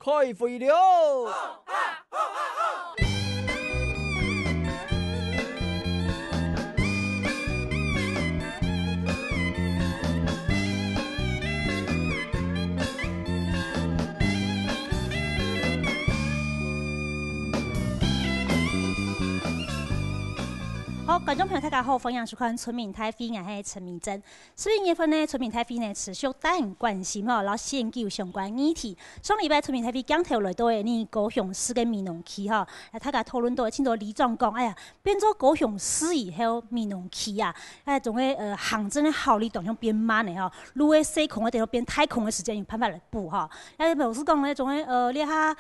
开会了。好，观众朋友大家好，欢迎收看《村民太飞》，我是陈明珍。4月份呢，《村民太飞》呢持续带人关心吼，然后研究相关议题。上礼拜《村民太飞》讲头来到的呢高雄市的美浓区吼，大家讨论到清楚李总讲，哎呀，变做高雄市以后美浓区啊，哎，总会行政的效率当中变慢的吼，路的细空的地方变太空的时间有办法来补哈。哎，老实讲呢，总会你下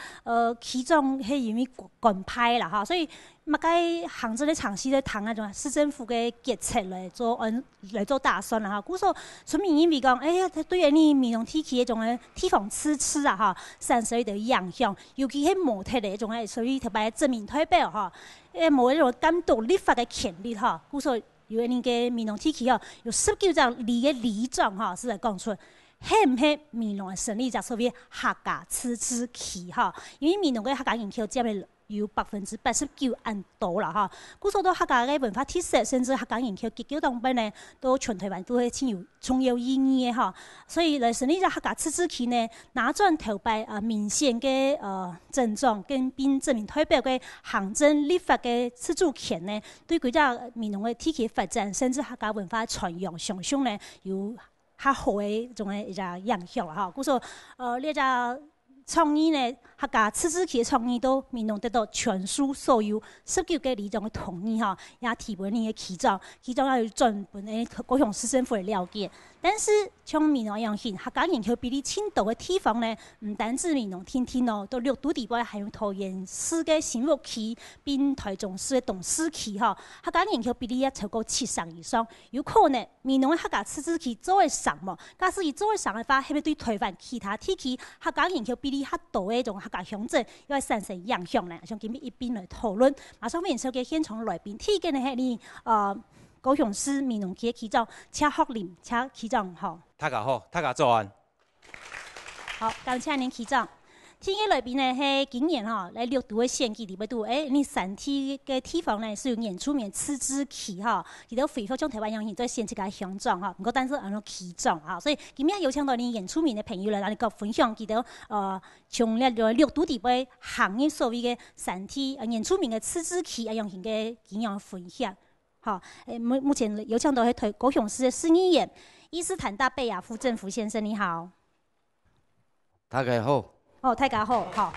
区长迄因为管派啦哈，所以。嘛，该行政的长期在谈那种市政府的决策来做打算啦哈。故说村民因为讲，哎呀，他对于你美浓地区迄种的地方支持啊哈，产生一点影响，尤其迄模特的迄种属于特别证明代表哈，无迄种监督立法的权利哈。故说有那个美浓地区哦，有19张里的里长哈是来讲出。系唔系美浓的成立者所谓客家自治区哈？因为美浓嘅客家人口占了有89%按多啦哈。故说到客家嘅文化特色，甚至客家人口结构当中呢，都全台湾都係真有重要意義嘅哈。所以嚟成立咗客家自治區呢，拿轉頭擺明顯嘅症狀跟並證明代表嘅行政立法嘅自主權呢，對佢只美濃嘅地區發展，甚至客家文化傳揚上升呢，有較好嘅種嘅一個影響啦哈。故說呢只創意呢，客家自治區嘅創意都美濃得到全數所有19個里長嘅同意哈，也提撥呢個區長要專門嘅高雄市政府嚟了解。但是像美濃一樣型，客家人口比例偏多嘅地方呢，唔單止美濃天天哦，到6都地區，還有桃園市嘅新屋區，並台中市嘅東勢區哈，客家人口比例也超過70%以上，有可能美濃嘅客家自治區做會上嘛？假使伊做會上嘅話，係咪對台灣其他地區客家人口比例較多嘅一種客家鄉鎮，又會產生影響呢？想今日一邊來討論，馬上歡迎收嘅現場來賓，第一個呢係你高雄市美濃區嘅區長車學林，車區長好。大家好，大家早安。好，感謝您區長。天嘅來賓呢係今年吼來6都嘅選舉裡邊度，你3天嘅地方呢是有原住民自治區哈，佢都恢復將台灣人都選一個鄉長哈，唔過但是按照區長哈，所以今日有請到你原住民嘅朋友來，讓你個分享佢哋從6都地邊行嘅所謂嘅3天原住民嘅自治區一樣型嘅經驗分享。好，目前有請到係高雄市嘅市議員伊斯坦大貝亞夫政府先生，你好。大家好。哦，大家好，好。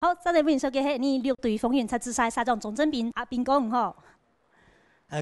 好，再嚟歡迎收嘅係你6隊風雲七自賽沙總總政兵阿兵講吼。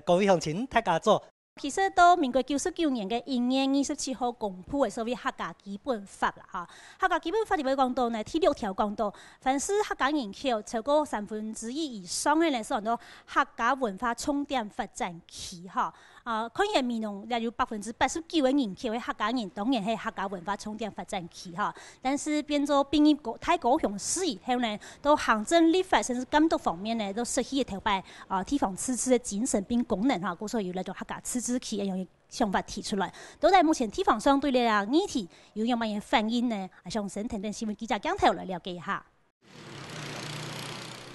各位鄉親，大家早。其實到民國99年嘅1月27號公布嘅所謂客家基本法啦，哈，客家基本法裡邊講到呢，第6條講到，凡是客家人口超過1/3以上嘅呢，是講到客家文化重點發展區，哈。看見美濃也有89%嘅人口係客家人，當然係客家文化重點發展區哈。但是變做變入太高雄市以後呢，到行政立法甚至監督方面呢，都失去頭擺地方自治嘅精神並功能哈。故所以有那種客家自治區一樣想法提出來。到底目前地方上對呢個議題有乜嘢反應呢？向沈騰騰新聞記者講頭來了解一下。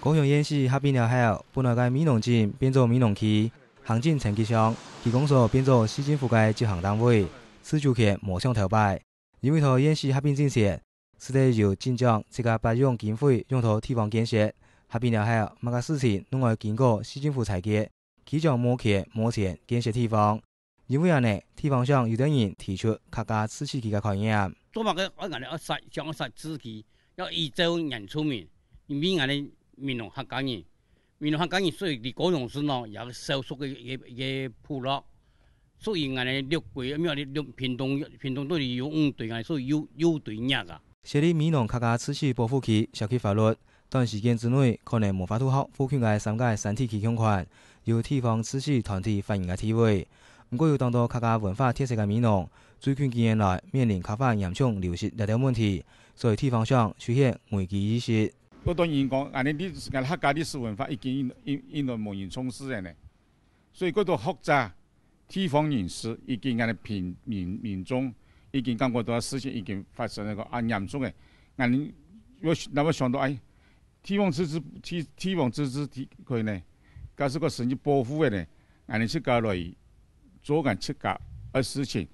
高雄縣市合併了後，本來嘅美濃鎮變做美濃區。行政層級上，區公所變做市政府嘅執行單位，自主權無上頭擺。因為同縣市合併建設，市內就盡將這個撥用經費用到地方建設。合併了後，乜個事情攏要經過市政府裁決，區長冇權冇錢建設地方。因為呢，地方上有啲人提出客家自治區嘅概念。做乜嘅？我講要實將實自治區，要依照原住民，因為我哋美濃客家人。美濃客家人所以喺高雄市呢有少數嘅部落，所以我哋6區，因為屏東都係有5隊，所以有隊贏噶。設立美濃客家自治保護區涉及法律，短時間之內可能無法符合賦權嘅3個山體區鄉權，有地方自治團體發言嘅地位。不過要當到客家文化特色嘅美濃，最近幾年來面臨客家嚴重流失呢條問題，所以地方上出現危機意識。嗰當然講，我哋客家歷史文化已經因為無人重視嘅呢，所以嗰度複雜地方人士已經我哋民眾已經感覺到事情已經發生一個嚴重嘅俺们那么想到哎，提防自治可以呢，假是个甚至保护的呢，俺们自家来做俺自家的事情。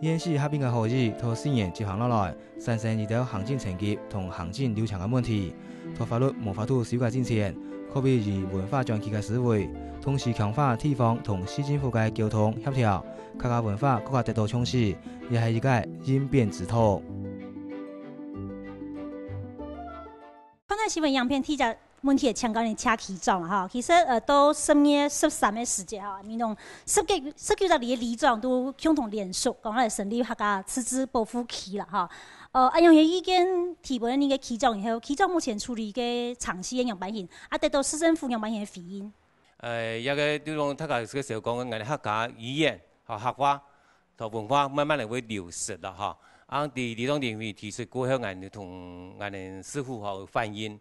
演戏合并嘅會議，同4年接行落來，產生遇到行政層級同行政流程嘅問題，同法律無法度小改進前，可比以文化長期嘅思維，同時強化地方同市政府嘅溝通協調，客家文化更加得到重視，亦係一個應變之途。剛才新聞樣片提咗問題，香港人車起狀啦，其實到10月13嘅時節哈，民眾19個里嘅里長都共同聯署，講嚟成立客家自治保護區啦哈。按樣嘅意見提撥呢個區長以後，區長目前處理嘅長期嘅樣板型，得到市政府樣板型嘅回應。一個地方，大家嘅時候講緊客家語言、客話同文化慢慢嚟會流失啦哈。地方領域提出過後，我同我哋師傅哈反映。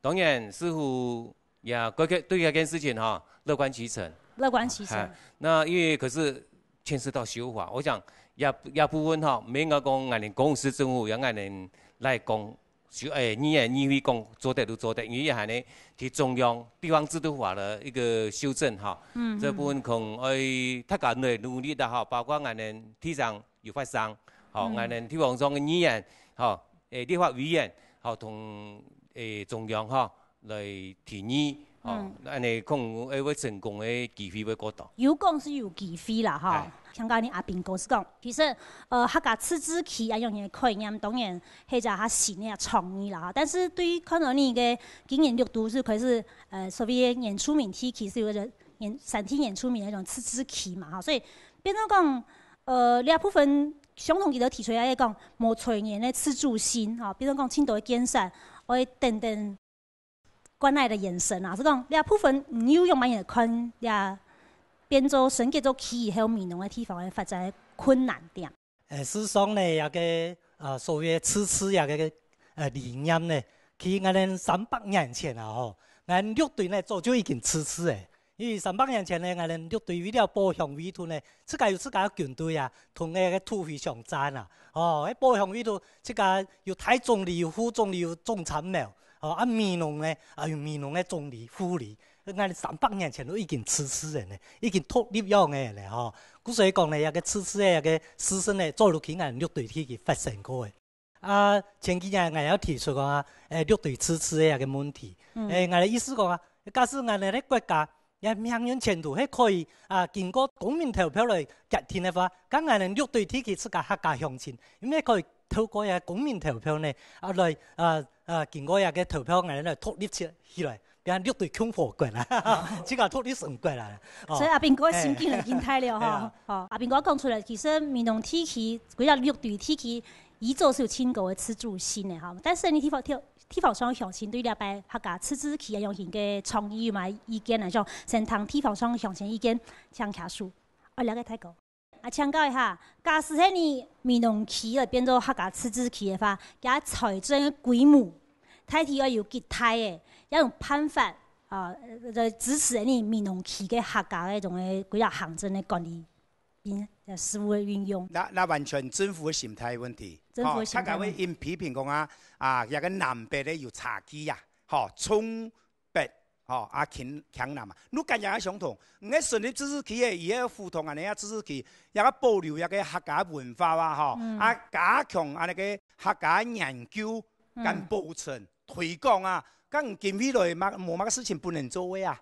當然，師傅也對這件事情哈樂觀其成。樂觀其成。那因為可是牽涉到修法，我想也部分哈，沒有講我哋公司政府讓我哋來講，議會講做得都做得，因為係呢提中央地方制度法的一個修正哈。這部分可大家努力的哈，包括我哋地上有發生，好，我哋地方上嘅議員，好，立法委員，好同。中央哈來提議，安尼可能會成功嘅機會會過大。有講是有機會啦，哈。香港人阿斌哥是講，其實客家自治區啊樣嘅概念，當然係就係新嘅創意啦，但是對於可能你嘅經驗力度是可是所謂演出名地區是有個3天演出名那種自治區嘛，哈，所以變咗講兩部分相同佢都提出來講無傳言嘅自主性，哈，比如講青島嘅建設。我等等關愛的眼神啊，是講你部分唔要用乜嘢看，也變做升級做企業還有民農嘅地方嘅發展困難點。事實上呢，一個所謂自治一個理念呢，佢我哋300年前啊，吼，我哋綠隊呢早就已經自治嘅。因為300年前呢，我哋綠隊為了保鄉委土呢，自家有自家嘅軍隊啊，同嗰個土匪相戰啊。喺保鄉委土，自家有大總理、有副總理、有總參謀。民農呢，有民農嘅總理、副理。我哋300年前都已經自治嘅呢，已經脫離樣嘅咧，吼。故所以講呢，一個自治嘅一個思想呢，早落去我哋綠隊去發生過嘅。前幾年我有提出講綠隊自治嘅一個問題。我哋意思講啊，假使我哋咧國家命運前途係可以經過公民投票來決定嘅話，咁我哋綠隊體系自家客家鄉親，咁咧可以透過嘅公民投票呢，來經過嘅投票，我哋來脫離起來，變綠隊共和國啦，自家脫離成國啦。所以阿斌哥心境很態了哈。阿斌哥講出來，其實民農體系，佢個綠隊體系，依早是有清高嘅自主性嘅哈，但是你地方上鄉親對了解客家自治區嘅樣型嘅創意嘛意見嚟講，先談地方上鄉親意見請卡數，我了解太高。請教一下，假使係你民農區嚟變做客家自治區嘅話，佢財政規模，睇睇要有幾大嘅，一種辦法就支持你民農區嘅客家嘅種嘅幾個行政嘅管理。事務的運用，那完全政府的心態問題。政府的心態。他講會因批評講一個南北咧有差距呀，衝北，強南嘛。你今日相同，唔係成立自治區嘅，而係互通啊，你啊自治區，一個保留一個客家文化啊，加強啊那個客家研究跟保存推廣啊，咁近未來冇乜事情不能做嘅啊。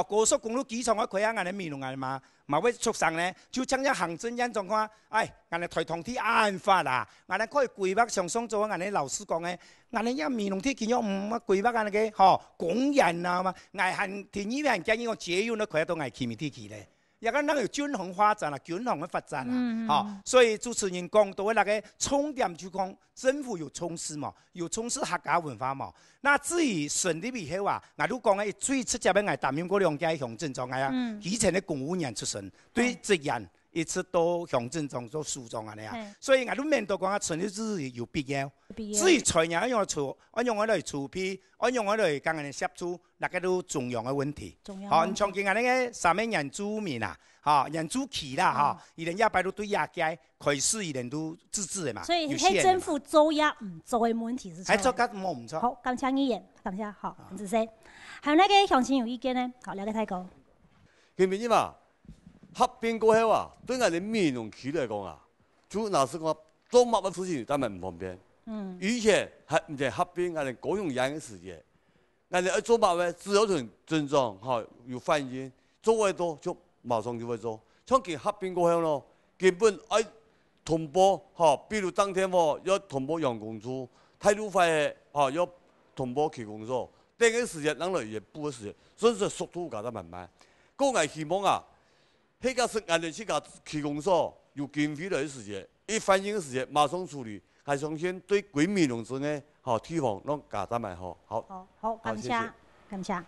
高速公路機場嘅開我哋民農嘛會促成呢，就將一行政院狀況，我哋台同啲安法啦，我哋可以規劃上上做，我哋老師講嘅，我哋一民農啲見咗唔乜規劃我哋嘅，工人啊嘛，我係田議員建議我節約都可以到我企面啲去咧。而家那個均衡發展啦，均衡嘅發展啦，所以主持人講到嘅那個重點就講政府有重視嘛，有重視客家文化嘛。那至於成立以後我都講嘅最直接嘅，我擔任過兩屆鄉鎮長，以前嘅公務員出身，對職員一直到乡镇中做诉状安尼啊嘿。所以俺都面对讲啊，纯粹只是有必要。至于财人按样处，按样来储备，按样来讲人协助，那个都重要的问题。好，你像今安尼个三面原住民啊，哈，原住期啦哈，伊人也摆都对亚界，开始伊人都自治的嘛。所以黑政府做也唔做的问题是错。还做得冇唔错。好，感谢议员，感谢好，很仔细。还有那个乡亲有意见呢？好，了解太高。明明嘛，合并过后啊，对俺哋民农区来讲啊，就那是讲做乜嘅事情，当然唔方便。以前还唔係合并，俺哋公用人嘅事情，俺哋做乜嘅只有症狀嚇有反應，做得多就馬上就會做。像佢合并過後咯，根本同步嚇，比如當天要同步用工處，態度快嚇要同步去工作，等嘅時間，人來也補嘅時間，所以說速度搞得慢慢。個我希望啊，迄個是俺哋去搞去工作有經費來嘅時間，一反應嘅時間馬上處理。係相信對居民農村嘅好地方，攏搞得蠻好。好，感謝，感謝。好，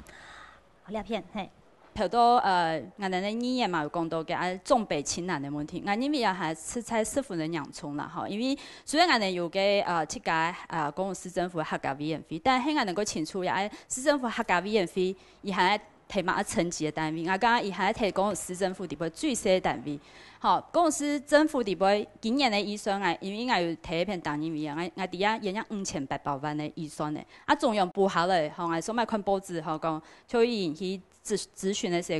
兩片，嘿。頭到俺哋嘅議員嘛有講到嘅重北輕南嘅問題，俺認為也係吃菜師傅嘅洋蔥啦，吼，因為雖然俺哋有嘅七家公共市政府客家委員會，但係俺能夠清楚也市政府客家委員會，伊係提某層級嘅單位，我講伊係提公共市政府地位最細嘅單位。好，公共市政府地位今年的預算因為我有提一篇黨議員，我哋啊演咗5800萬的預算呢，中央補下來，吼，我所買看報紙，吼講，邱議員去諮詢的時候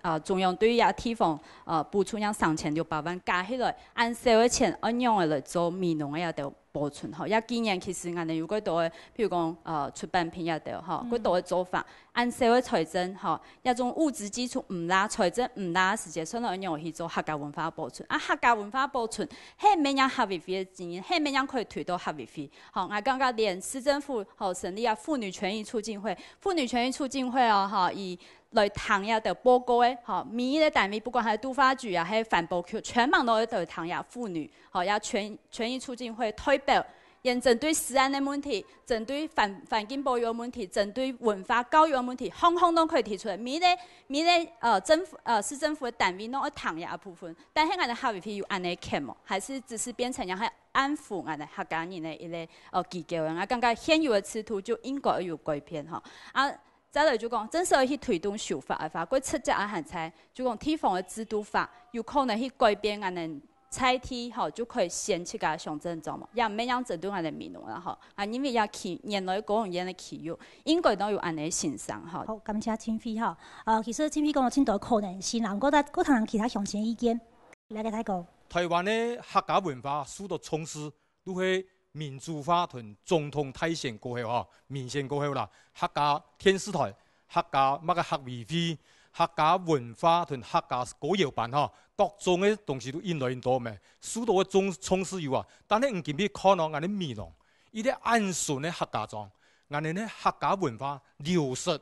講，中央對於地方補出樣3600萬，加起來按社會錢按樣嘅來做民農嘅條保存，吼，今年其實我哋有幾多嘅，譬如講出版品也條，吼，幾多嘅做法，按社會財政，吼，一種物質基礎唔拉，財政唔拉嘅時間，所以按樣去做客家文化保存，客家文化保存，係咩樣合委會嘅經驗，係咩樣可以推到合委會，好，我剛剛連市政府好成立婦女權益促進會，婦女權益促進會哦，哈，以來談呀的報告誒，好，每一個單位不管係都發局啊，係環保局，全網都喺談呀婦女，好，呀權益促進會推表，因針對治安的問題，針對環境保育問題，針對文化教育問題，項項都可以提出來。每個政府市政府的單位都有談呀部分，但係我哋合委會有安尼看冇，還是只是變成樣係安撫我哋客家人的一個機構啊，我感覺現有的制度就應該要有改變吼。再來就講，真係去推動修法嘅法，佢出隻也係在就講地方嘅制度法，有可能去改變我哋菜地，吼就可以先去個鄉鎮做嘛，也唔咩樣針對我哋民農啦，吼，因為也原來公園嘅企業應該都有安尼欣賞，吼。好，感謝清飛吼，其實清飛講到真多可能性啦，我覺得嗰堂其他鄉親意見，嚟個睇個。台灣嘅客家文化受到重視，都係民主化同總統大選過後吼，明顯過後啦，客家電視台、客家乜個客委會、客家文化同客家歌謠班吼，各種嘅東西都越來越多咩，受到嘅重視有啊，但係唔見俾看到我哋民農，依啲安順嘅客家莊，我哋咧客家文化流失，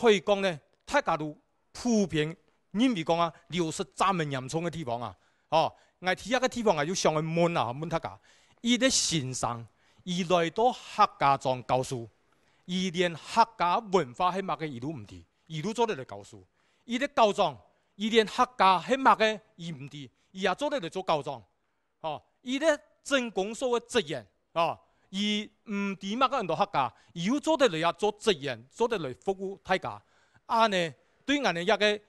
可以講咧，大家都普遍認為講啊，流失這麼嚴重嘅地方啊，哦，我睇一個地方係要上去問啊，問大家。伊啲先生，伊來到客家莊教書，伊連客家文化係乜嘅，伊都唔知，伊都做得嚟教書。伊啲教莊，伊連客家係乜嘅，伊唔知，伊也做得嚟做教莊。哦，伊啲政工所嘅職員，哦，伊唔知乜嘅人到客家，伊要做得嚟也做職員，做得嚟服務大家。啊呢，對我哋一個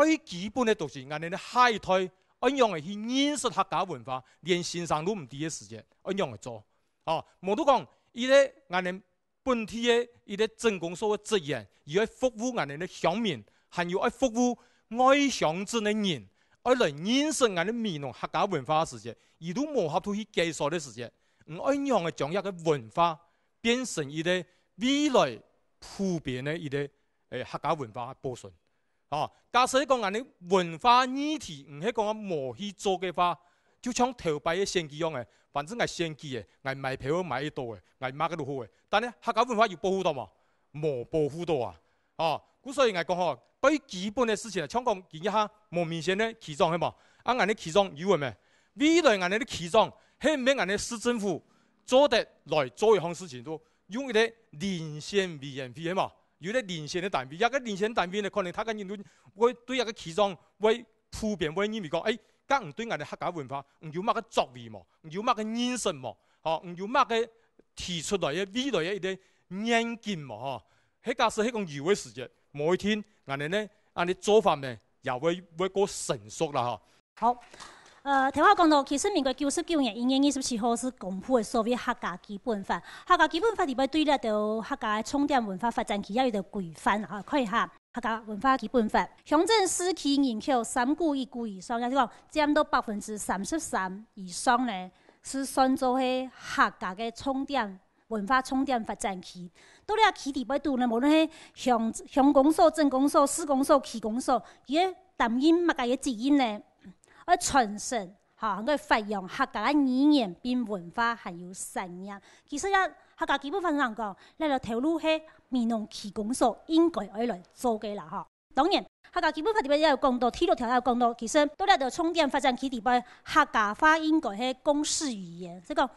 最基本嘅東西，我哋下一代。按樣嚟去認識客家文化，連先生都唔知嘅時間，按樣嚟做。哦，冇都講，伊啲我哋本地嘅伊啲政工所嘅職員，要服務我哋嘅鄉民，還要服務外鄉鎮嘅人，嚟認識我哋民農客家文化嘅時間，伊都冇合到去介紹嘅時間。按樣嚟將一個文化變成伊啲未來普遍嘅伊啲客家文化保存。哦，假使講人哋文化議題唔係講冇去做嘅話，就像頭擺嘅選舉樣嘅，反正係選舉嘅，係買票買得多嘅，係買得都好嘅。但係客家文化要保護到嘛，冇保護到啊！哦，咁所以我講嗬，最基本嘅事情，香港見一下冇明顯嘅起狀係嘛？啊，人哋起狀有嘅咩？未來人哋啲起狀係唔係人哋市政府做得來做一項事情都用一啲連線委員會係嘛？有啲連線嘅單位，一個連線單位咧，可能他嘅人都會對一個起狀會普遍會認為講，甲唔对我哋客家文化唔有乜嘅作為冇，唔有乜嘅認識冇，吼，唔有乜嘅提出來嘅未來嘅一啲眼見冇，吼，迄假使迄個有嘅時節，每天我哋呢，按啲做法呢，也會過成熟啦，吼。好。頭先講到，其實民國99年1月27號是公布的所謂客家基本法。客家基本法裡邊對咧到客家重點文化發展期要有條規範啊，看一下客家文化基本法。鄉鎮市區人口3句1句以上，也就是講佔到33%以上呢，是算做係客家嘅重點文化重點發展區。到了區裡邊度呢，無論係鄉公所、鎮公所、市公所、區公所，佢嘅擔任乜嘅責任呢？而傳承嚇，佢發揚客家嘅語言並文化還有產業。其實咧，客家基本法上講，你個頭路係民農區公所應該愛來做嘅啦嚇。當然，客家基本法裡邊也有講到，第6條也有講到，其實到了到重點發展區裡邊，客家話應該係公示語言，即係講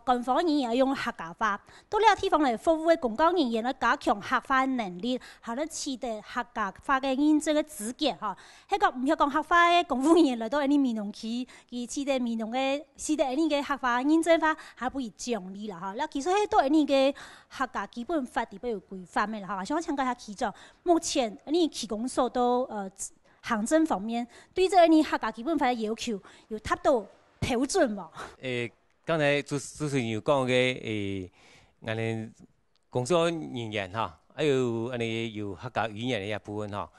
官方語言要用客家話。到了地方嚟服務嘅公共語言嚟加強客話能力，係咧取得客家話嘅認證嘅資格嚇。迄個唔係講客話嘅公務員嚟到啲民農區，而取得民農嘅取得啲嘅客話認證法，係不予獎勵啦嚇。嗱，其實喺到啲嘅客家基本法裡邊有規範嘅啦嚇。想請教下區長，目前啲區公所都行政方面對這啲客家基本法嘅要求有達到標準冇？剛才主持人有講嘅我哋工作人員嚇，還有我哋有客家語言嘅一部分嚇，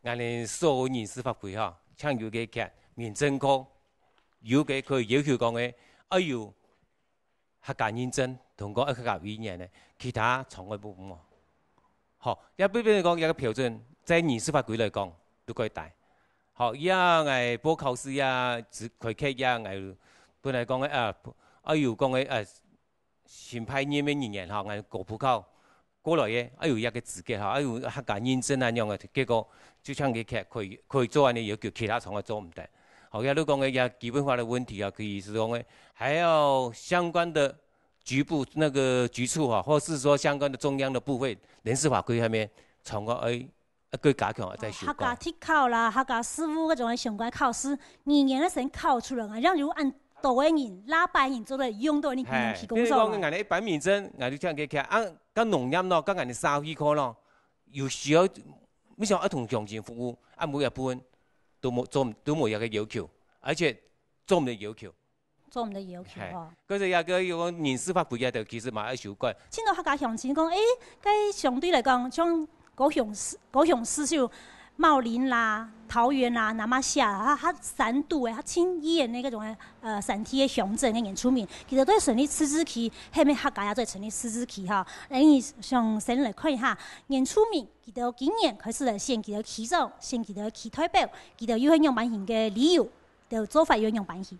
我哋所有人事法規嚇，像有嘅劇民政局有嘅佢要求講嘅，要有客家認證同個客家語言嘅，其他從外部冇。好，一般嚟講有個標準，在人事法規嚟講都可以帶。好，而家我報考試啊，佢劇啊，我本來講嘅要講嘅新派任嘅人員嚇，我過普考過來嘅，要有一個資格嚇，要有客家認證啊樣嘅，結果就像佢劇可以做安尼要求，其他廠嘅做唔得。好，而家都講嘅也基本法嘅問題啊，佢意思講嘅，還要相關的局部那個局處啊，或是說相關的中央的部會人事法規下面，從個一個加強再修改。客家體考啦，客家事務嗰種嘅相關考試，年年咧先考出來，讓如按多個人、哪班人做嚟用到你民農區公所。比如講，人哋一般民政，人哋聽佢劇，跟農業咯，跟人哋生意科咯，有需要，你想一同鄉親服務，每一半都冇一個要求，而且做唔到要求。做唔到要求哦。嗰陣有個人事法規嘅，就其實嘛要修改。聽到客家鄉親講，佢相對嚟講，像高雄市就茂林啦、桃園啦、南馬夏啦，它三度誒，它清伊嘅嗰種山體嘅鄉鎮嘅原住民，其實都係成立自治區，後面客家也在成立自治區哈。你想先嚟看一下原住民，佢哋今年開始嚟選佢哋區長，選佢哋區代表，佢哋有係樣板型嘅理由，就做法有樣板型。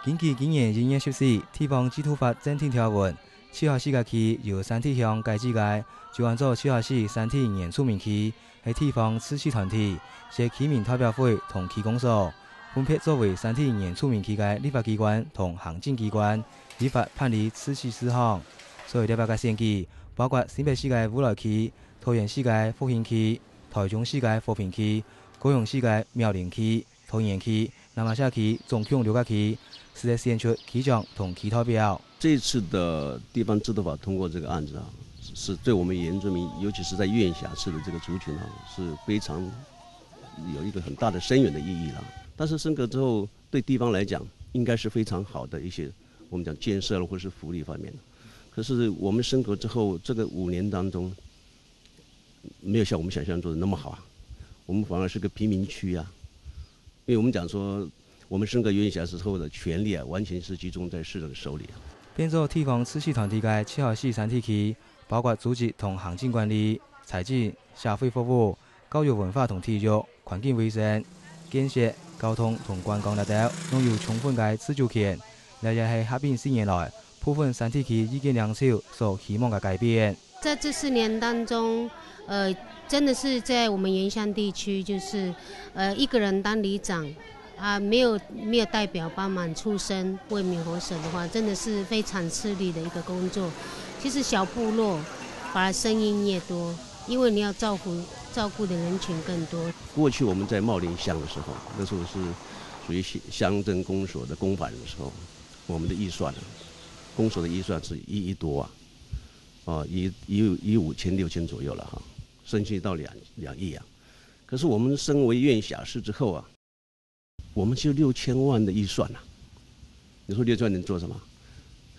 根據今年1月14日地方制度法增訂條文，赤河四個區由山體鄉改制界，就按照赤河市山體原住民區係地方自治團體，係區民代表會同區公所分別作為山體原住民區嘅立法機關同行政機關，依法辦理自治事項。所以特別嘅選舉包括新北市嘅烏來區、桃園市嘅復興區、台中市嘅和平區、高雄市嘅苗林區、桃園區、南馬夏區、總共6個區。是在選出區長同區代表。這次的地方制度法通過這個案子啊，是對我們原住民，尤其是在院轄市的這個族群啊，是非常有一個很大的深遠的意義啦。但是升格之後，對地方來講，應該是非常好的一些我們講建設或是福利方面。可是我們升格之後，這個5年當中，沒有像我們想象中的那麼好啊。我們反而是個貧民區啊，因為我們講說。我們升格院轄之後的權力啊，完全是集中在市長的手裏。變做地方自治團體嘅赤河市山體區，包括組織同行政管理、財政、社會服務、教育文化同體育、環境衛生、建設、交通同觀光等等，擁有充分嘅自主權。呢亦係合併4年來部分山體區意見領袖所希望嘅改變。在這4年當中，真的是在我們原鄉地區，就是一個人當里長。沒有代表幫忙出聲為民喉舌的話，真的是非常吃力的一個工作。其實小部落反而声音越多，因为你要照顾的人群更多。过去我们在茂林乡的时候，那时候是属于乡镇公所的公版的时候，我们的预算公所的预算是1亿多1亿5千6千左右了哈，升级到2亿啊。可是我们升为院辖市之后啊，我们就6000万的预算了。你说6000万能做什么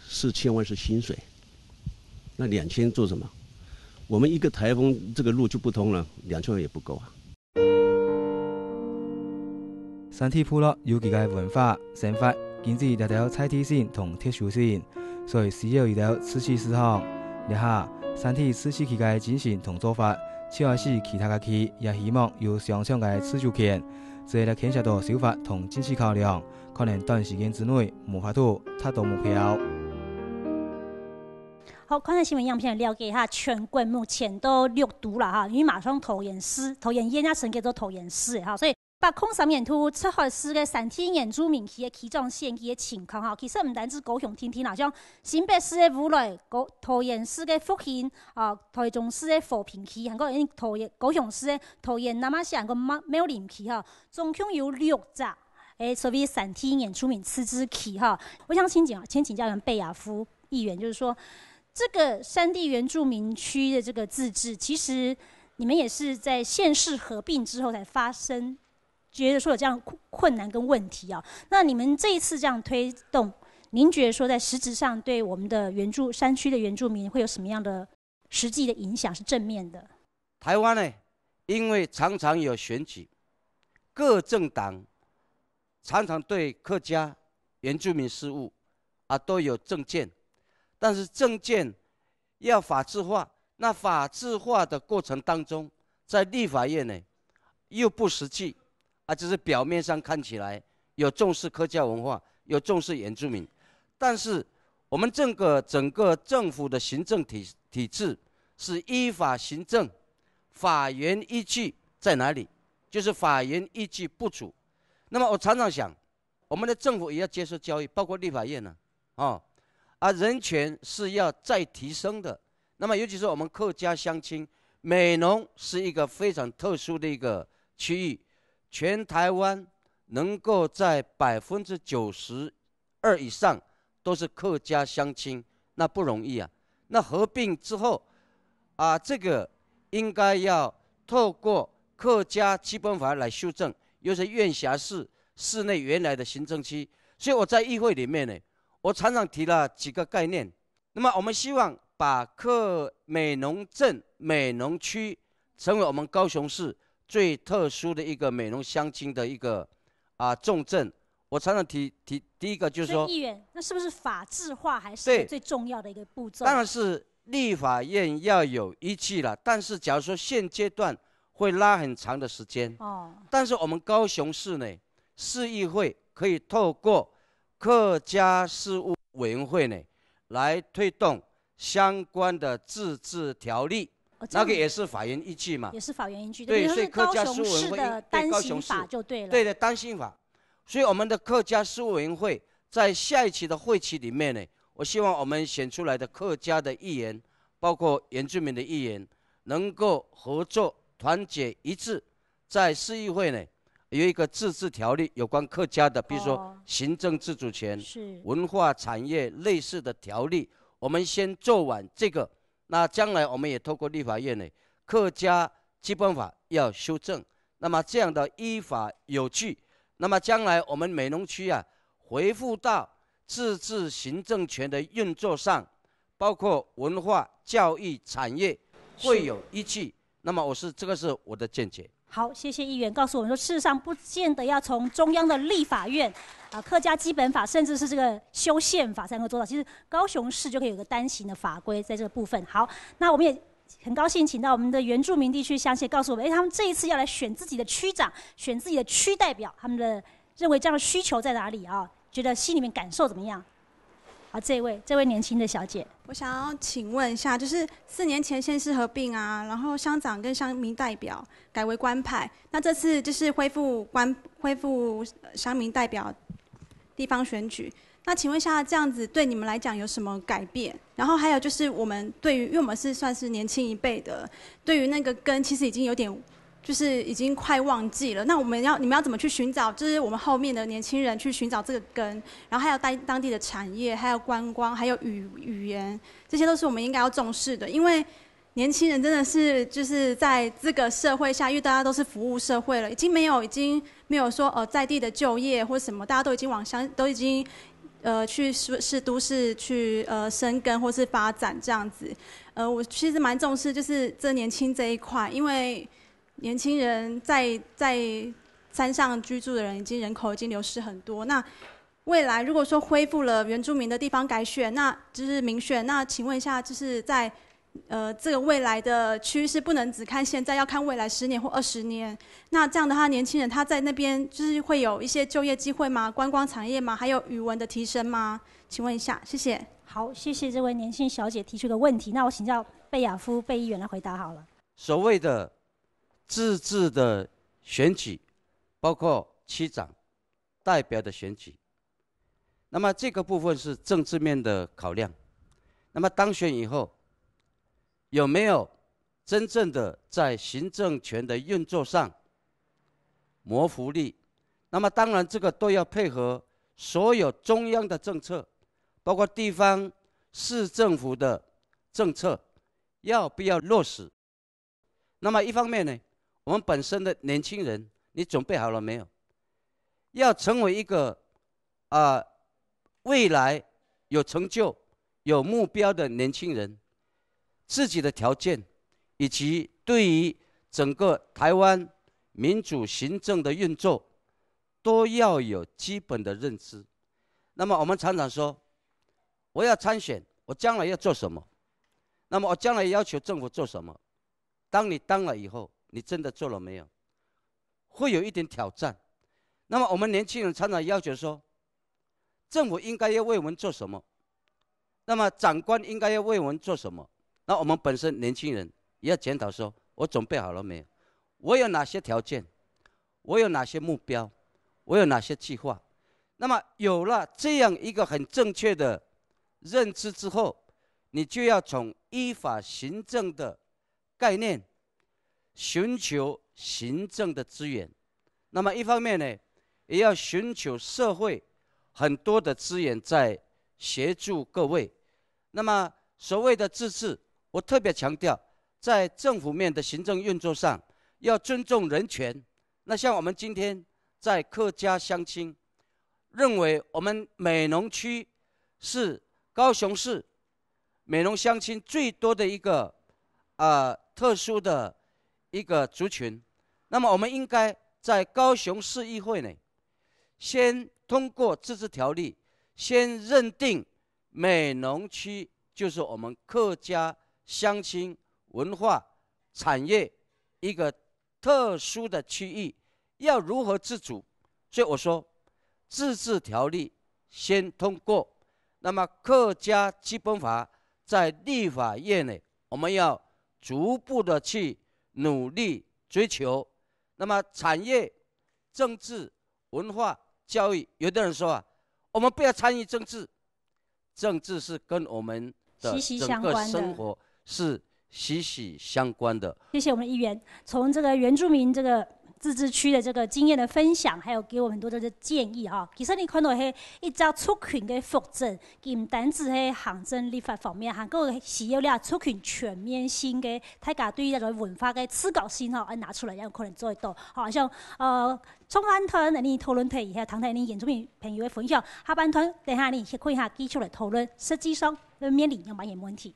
？4000万是薪水，那2000做什么？我们一个台风这个路就不通了，2000万也不够啊。山体部落有其嘅文化、生活、经济条条采体性同特殊性，所以需要一条瓷器市场。日下山体瓷器器嘅进行同做法，此外是其他嘅区也希望有相像嘅持久权，这来牵涉到手法同经济考量，可能短时间之内无法度达到目标。好，看看新闻样片了解一下，全国目前都6都了哈，因为马上投演烟啊，成个都投演师哈，所以把空3年图7号市嘅山体原住民区嘅起状县嘅情况哈，其实唔单止高雄天天啦，像新北市嘅武雷、桃园市嘅福兴啊、台中市嘅和平区，还有高雄市嘅桃园南马市个苗林区哈，总共有6只所谓山体原住民自治区哈。我想请教员贝亚夫议员，就是说。这个山地原住民区的这个自治，其实你们也是在县市合并之后才发生，觉得说有这样困难跟问题啊。那你们这一次这样推动，您觉得说在实质上对我们的山区的原住民会有什么样的实际的影响是正面的？台湾呢，因为常常有选举，各政党常常对客家原住民事务都有政见。但是政见要法制化，那法制化的过程当中，在立法院呢又不实际只是表面上看起来有重视客家文化，有重视原住民，但是我们整个政府的行政体制是依法行政，法源依据在哪里？就是法源依据不足。那么我常常想，我们的政府也要接受教育，包括立法院呢人权是要再提升的。那么，尤其是我们客家乡亲，美浓是一个非常特殊的一个区域，全台湾能够在92%以上都是客家乡亲，那不容易啊。那合并之后这个应该要透过客家基本法来修正，又是院辖市内原来的行政区，所以我在议会里面呢。我常常提了几个概念，那么我们希望把美浓镇、美浓区成为我们高雄市最特殊的一个美浓乡亲的一个重镇。我常常提第一个就是说，议员，那是不是法制化还是最重要的一个步骤？当然是立法院要有依据了，但是假如说现阶段会拉很长的时间但是我们高雄市呢，市议会可以透过客家事务委员会呢，来推动相关的自治条例，那个也是法源依据嘛，也是法源依据。对，所以客家事务委员会的单行法就对了。对的，单行法。所以我们的客家事务委员会在下一期的会期里面呢，我希望我们选出来的客家的议员，包括原住民的议员，能够合作、团结一致，在市议会呢。有一个自治条例，有关客家的，比如说行政自主权、文化产业类似的条例，我们先做完这个。那将来我们也透过立法院呢，客家基本法要修正，那么这样的依法有据，那么将来我们美浓区恢复到自治行政权的运作上，包括文化、教育、产业会有依据。那么这个是我的见解。好，谢谢议员告诉我们说，事实上不见得要从中央的立法院客家基本法，甚至是这个修宪法才能够做到。其实高雄市就可以有个单行的法规在这个部分。好，那我们也很高兴请到我们的原住民地区乡亲告诉我们，他们这一次要来选自己的区长，选自己的区代表，他们的认为这样的需求在哪里觉得心里面感受怎么样？好，这位年轻的小姐，我想要请问一下，就是4年前县市合并然后乡长跟乡民代表改为官派，那这次就是恢复乡民代表地方选举，那请问一下，这样子对你们来讲有什么改变？然后还有就是我们对于，因为我们是算是年轻一辈的，对于那个根其实已经有点，就是已经快忘记了。那你们要怎么去寻找？就是我们后面的年轻人去寻找这个根，然后还有当地的产业，还有观光，还有语言，这些都是我们应该要重视的。因为年轻人真的是就是在这个社会下，因为大家都是服务社会了，已经没有说在地的就业或什么，大家都已经去都市去生根或是发展这样子。我其实蛮重视就是这年轻这一块，因为年轻人在山上居住的人人口已经流失很多。那未来如果说恢复了原住民的地方改选，那就是民选，那请问一下，就是在这个未来的趋势不能只看现在，要看未来10年或20年。那这样的话，年轻人他在那边就是会有一些就业机会吗？观光产业吗？还有语文的提升吗？请问一下，谢谢。好，谢谢这位年轻小姐提出的问题。那我请教贝亚夫贝议员来回答好了。所谓的自治的选举，包括区长、代表的选举，那么这个部分是政治面的考量。那么当选以后，有没有真正的在行政权的运作上谋福利？那么当然这个都要配合所有中央的政策，包括地方市政府的政策要不要落实。那么一方面呢，我们本身的年轻人，你准备好了没有？要成为一个未来有成就有目标的年轻人，自己的条件以及对于整个台湾民主行政的运作都要有基本的认知。那么我们常常说，我要参选，我将来要做什么？那么我将来要求政府做什么？当你当了以后，你真的做了没有？会有一点挑战。那么我们年轻人常常要求说，政府应该要为我们做什么？那么长官应该要为我们做什么？那我们本身年轻人也要检讨说，我准备好了没有？我有哪些条件？我有哪些目标？我有哪些计划？那么有了这样一个很正确的认知之后，你就要从依法行政的概念寻求行政的资源。那么一方面呢，也要寻求社会很多的资源在协助各位。那么所谓的自治，我特别强调，在政府面的行政运作上要尊重人权。那像我们今天在客家乡亲认为，我们美浓区是高雄市美浓乡亲最多的一个特殊的一个族群。那么我们应该在高雄市议会呢，先通过自治条例，先认定美浓区就是我们客家乡亲文化产业一个特殊的区域，要如何自主？所以我说，自治条例先通过，那么客家基本法在立法院呢，我们要逐步的去努力追求。那么产业、政治、文化、教育，有的人说我们不要参与政治，政治是跟我们的整个生活是息息相关的。谢谢我们的议员，从这个原住民这个自治区的这个经验的分享，还有给我们很多的建议哈。其实你看到一只族群的复振，佢唔单止喺行政立法方面，还个是要咧族群全面性嘅，大家对那个文化嘅思考性哈，拿出来有可能做得到。好像中班团你讨论题，以下唐台你原住民朋友嘅分享，下半团等下你可以下基础来讨论，实际上面临有乜嘢问题？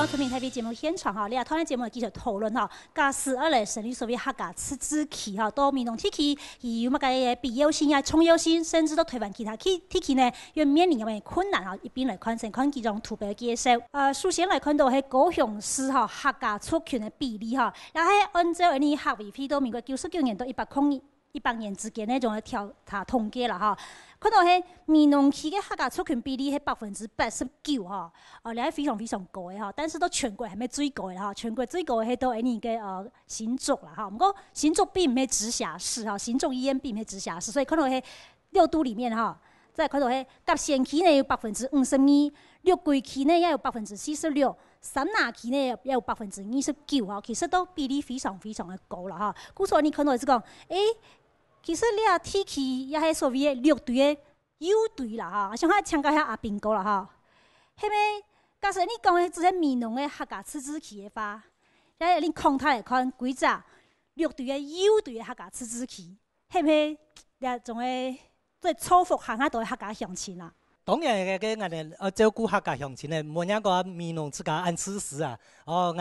村民台北节目现场哈，你啊，讨论节目继续讨论哈，加12类省立所谓客家自治区哈，到民农地区有乜嘅必要性啊、重要性，甚至到台湾其他地区呢，要面临有咩困难哈，一边来看先看其中图表介绍。首先来看到係高雄市哈客家族群嘅比例哈，然後係按照20合委批到民國99年到101 100年之间那种调查统计啦哈，看到迄闽农区嘅客家族群比例係89%哈，你係非常非常高嘅哈，但是都全國係咪最高嘅哈？全國最高嘅係都係呢個新竹啦哈，不過新竹並唔係直轄市哈，新竹醫院並唔係直轄市，所以看到係6都裡面哈，再看到係甲仙區呢有52%，六龜區呢也有46%。三亞區呢也有29%哈，其實都比例非常非常的高啦哈。故所你看到是講，其實你啊天氣也係所謂的綠隊的優隊啦哈，像喺參加下阿兵哥啦哈。係咪？假設你講的只係闽農的客家自治區的話，也你看他來看幾隻綠隊的優隊的客家自治區，係咪？也仲係最初復行下到客家鄉親啦。當然嘅我哋照顧客家鄉親咧，冇一個闽農自家按此時啊，我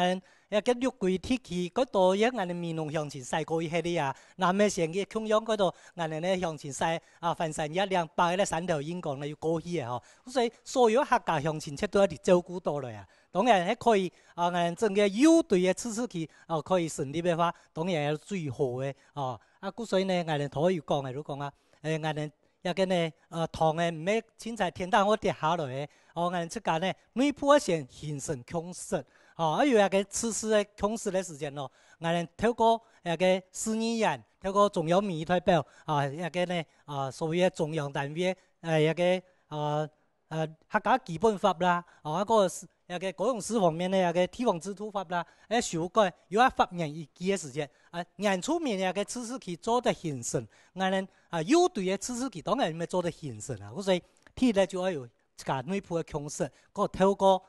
一個六龜鐵器嗰度，我哋闽農鄉親曬過一下啲啊，南面城嘅中央嗰度，我哋咧鄉親曬分散100-200咧山頭演講咧要過去嘅嗬，所以所有客家鄉親切都一啲照顧到嚟啊。當然係可以我哋整個優對嘅自治區可以順利嘅話，當然係最好嘅哦。所以呢，我哋可以講嘅都講啊，我哋。一個呢，糖嘅唔係凊彩天當我跌下來嘅，我哋出家呢，內部先形成共識，有一個此時嘅共識嘅時間咯，我哋透過一個市議員，透過中央民意代表，一個呢，所謂嘅中央單位，一個客家基本法啦，一個高雄市方面嘅一個地方制度法啦，修改有100年一期嘅時間，原出面一個自治區做得形成，我哋優對嘅自治區當然咪做得形成啊，所以睇咧就要有自內部嘅共識，透過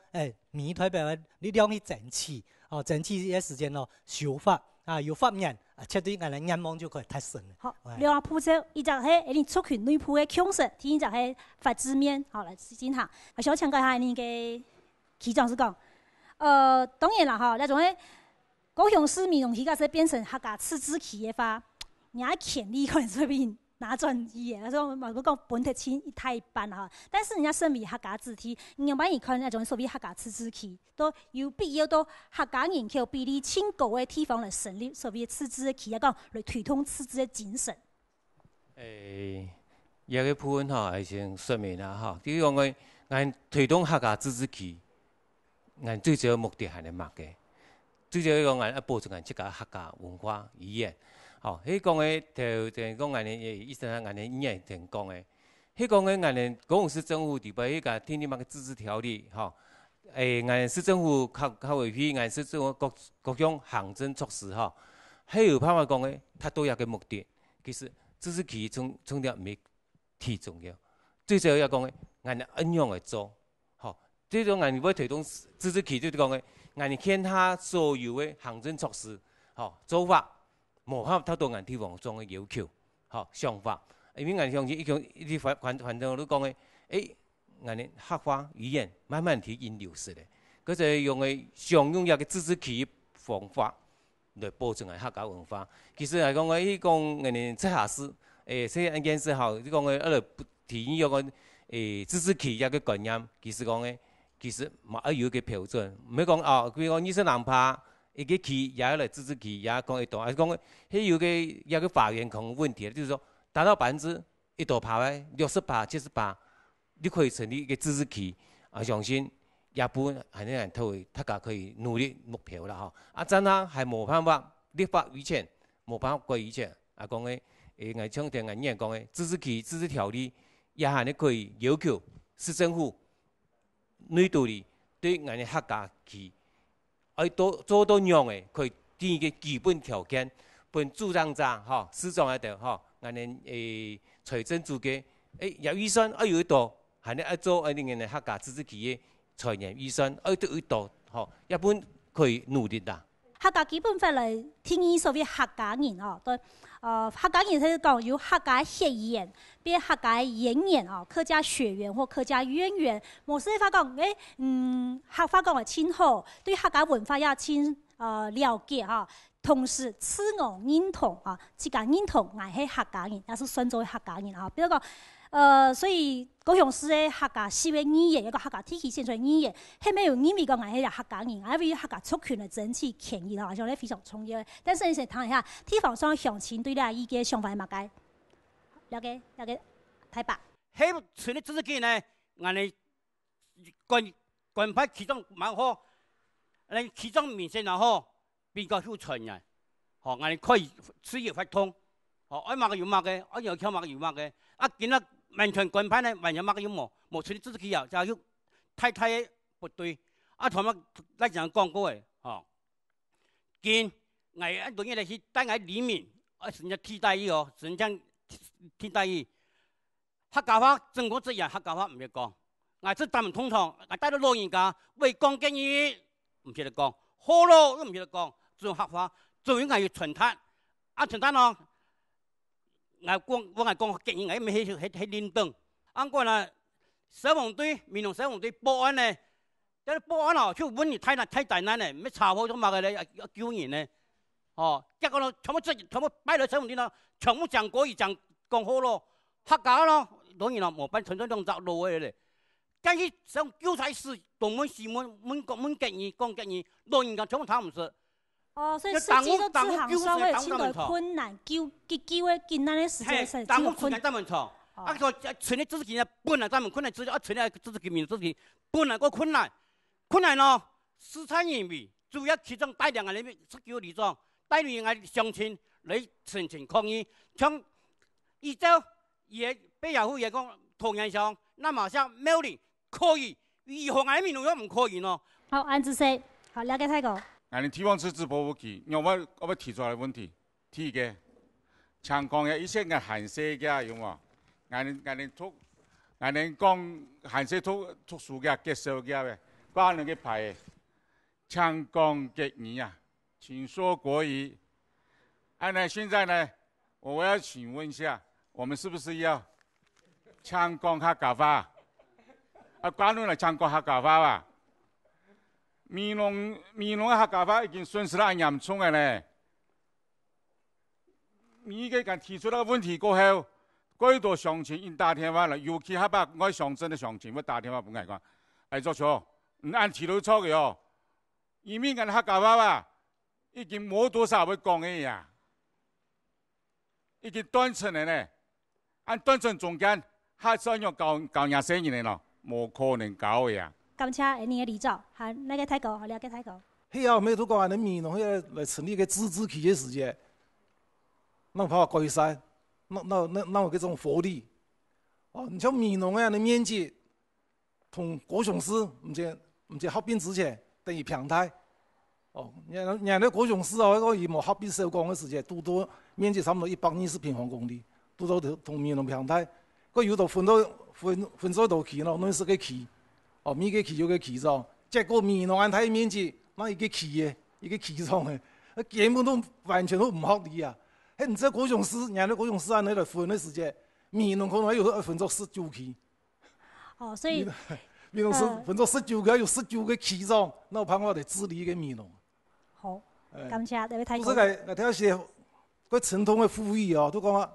民意代表嘅力量去爭取，爭取嘅時間咯，修法有法面，絕對我哋眼望就可以達成。好，另外鋪設一隻係你族群內部嘅共識，第一隻係法制面，好來進行。我想請教下你嘅。區長是講，當然啦哈，那種誒高雄市闽農區假設變成客家自治區嘅話，人家權利可能會比拿專業，那種嘛講本土親一太一般啦哈。但是人家身為客家自治，人家萬一看那種所謂客家自治區，都有必要到客家人口比例清高嘅地方來成立所謂自治區，一講來推動自治嘅精神。一個部分哈，係先說明啦哈，比如講我推動客家自治區。俺最主要目的係嚟乜嘅？最主要講俺保存俺自家客家文化語言。好，迄講嘅就講俺哋醫生俺哋語言點講嘅。迄講嘅俺哋高雄市政府底邊迄個天地乜嘅自治條例，吼，俺哋市政府較委批，俺市政府各種行政措施，吼，還有辦法講嘅，它都有個目的。其實自治區重點唔係太重要，最主要講嘅，俺哋怎樣嚟做。這種我哋要推動自治區，就是講嘅，我哋看他所有嘅行政措施，做法，無法達到我哋地方中嘅要求，想法。因為我哋相信一啲環境都講嘅，我哋客話語言慢慢體現流失咧，佢就用嘅常用一個自治區方法來保存我哋客家文化。其實係講嘅，講我哋直轄市，一件事後，你講嘅喺度體現一個自治區一個概念，其實講嘅。其實嘛要有一個標準，唔係講譬如講你是南派一個區也要來自治區，也講一度，係講係有個一個法源孔問題，就是說達到100%嘅60%、70%，你可以成立一個自治區，相信也不係呢人透大家可以努力目標啦嚇。真係係冇辦法立法以前，冇辦法過以前，講嘅我倡定人講嘅自治區自治條例，也係你可以要求市政府。內度裡對我哋客家區，做到樣嘅，佢啲嘅基本條件，本主張者市長喺度我哋財政組嘅，有預算有一度，係你做我哋客家自治區嘅財年預算，都一度，一般可以努力啦。客家基本法嚟定義所謂客家人對。客家人係講有客家血緣，變客家演員客家血緣或客家淵源。冇事發講，客話講係親好，對客家文化也親了解同時自我認同，自家認同我係客家人，也是算作客家人比如講，所以高雄市的客家4个语言，一个客家体系现出来语言，迄没有意味讲係客家人，係為客家族群的整體權益，好像咧非常重要。但是你先談一下地方上鄉親對呢個想法係乜嘅？了解，台北。迄村的自己呢，我哋官派其中蠻好，你其中面線又好，比較好傳嘅，我哋可以自由發通，愛乜嘅有乜嘅，愛有搶乜嘅有乜嘅，見到完全官派呢，完全乜嘅有冇村的自己就要太不對，同埋嚟講講過嘅，見我當然係帶我裡面，甚至替代伊甚至替代伊。客家話政府職員客家話唔識講，我即係通常我帶到老人家為講經語唔識得講，好咯都唔識得講，做客話做應該要傳達，傳達咯，我講經語我咪喺連登，過來消防隊、民農消防隊、保安呢，但係保安哦，就問你太大難呢，咩查獲咗乜嘅咧，救人呢，結果咯，全部擺喺消防隊咯，全部講國語講好咯。客家咯，當然啦，冇辦純粹用雜路嘅咧。但係像救災時，東門西門門建議講建議，老人家全部睇唔識。所以司機都只行稍微相對困難，救嘅艱難嘅時間係只有困難。咱們錯，個村的自己呢，本來咱們困難，只有村的自己民自己本來個困難咯，四川人民主要其中帶兩個人19里莊，帶兩個鄉親嚟陳情抗議，像依照。也被雅虎也講同樣上，那馬上沒理可以，以後俺民農又唔可以咯。好，安子生，好了解太哥。俺地方自治保護區，我提出來問題，第一個，長江嘅一些嘅限制嘅有冇？俺講限制圖書嘅結束嘅，關兩個牌，長江嘅語啊，請說國語。呢，現在呢，我要請問一下。我們是不是要搶講客家話？關於嚟搶講客家話吧。民農嘅客家話已經損失得嚴重嘅咧。你嘅提出那個問題過後，幾多鄉親已打電話嚟，尤其係把我鄉鎮嘅鄉親，我打電話俾佢講，作錯，唔按條路錯嘅哦。因為嘅客家話吧，已經冇多少會講嘅呀，已經斷層嘅咧。按斷層中間，還想要教20年咯，冇可能教嘅呀。感謝你嘅理解，係那個太高，好了解太高。係啊，咩都講你民農嚟成立個自治區嘅時間，那怕改善，那有嗰種福利。你像民農嘅面積，同高雄市唔知合併之前等於平態。人哋高雄市嗰個以冇合併收工嘅時間，都多面積差唔多120平方公里。都到同民農平態，個有度分咗道區咯，弄是個區，每個區有個區狀，結果民農安睇面積，那一個區嘅，一個區狀嘅，根本都完全都唔合理啊！喺唔知高雄市，人哋高雄市安尼嚟分嘅時間，民農可能有分咗19區。所以民農是分咗19個，有19個區狀，那有辦法嚟治理個民農。好，感謝呢位太哥。不是個條些個傳統嘅富裕都講話。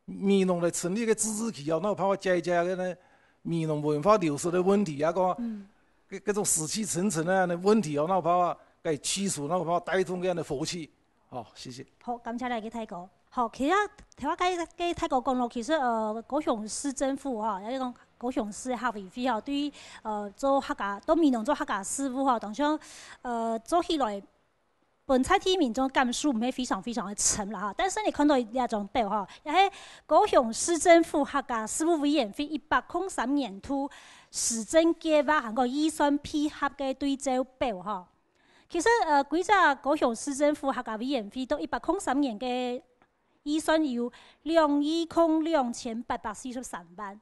民農嚟成立個自治區那有辦法解決嘅呢民農文化流失的問題啊，嗰種死氣沉沉嘅問題那有辦法給去除，那有辦法帶動嘅風氣。好，謝謝。好，感謝你嘅太哥。好，其實聽我嘅太哥講咯，其實高雄市政府有一個高雄市客委會對於做客家到民農做客家事務當中做起來。本菜體民眾感受唔係非常非常的沉啦哈，但是你看到一種表哈，又係高雄市政府客家事務委員會103年度市政計劃含個預算配合嘅對照表哈。其實幾隻高雄市政府客家委員會到103年嘅預算有2億2843萬，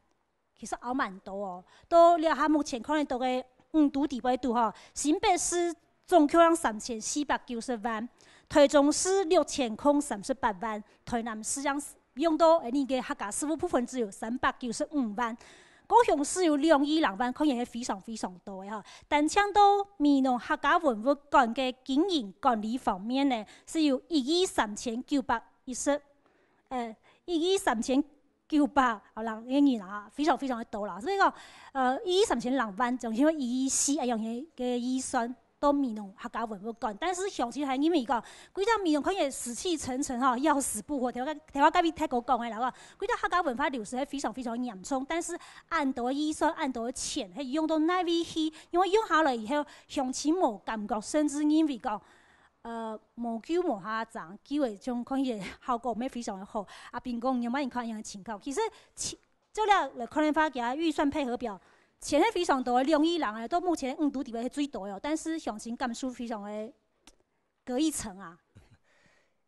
其實好蠻多哦。到了下目前可能到嘅都地位度哈，新北市。總扣量3490萬，台中市6038萬，台南市用到呢個客家事務部分只有395萬，高雄市有2億2萬，可能係非常非常多嘅哈。但搶到民農客家文物館嘅經營管理方面呢，是有1億3910，1億3910 900人嘅人啊，非常非常嘅多啦。所以講23000人仲因為24樣嘅醫生都未能客家文化講，但是詳細係因為講，幾隻民眾可以死氣沉沉吼，要死不活。聽我隔壁聽過講嘅啦，講幾隻客家文化流失係非常非常嚴重，但是按到醫生按到錢係用到哪裡去？因為用下來以後，鄉親冇感覺，甚至因為講。無救無下漲，機會種可以效果咩非常的好。阿邊講有冇人看樣嘅情況？其實做了可能發嘅預算配合表，錢係非常多，2億人誒，到目前5都地位係最多嘅，但是鄉親感受非常的隔一層啊。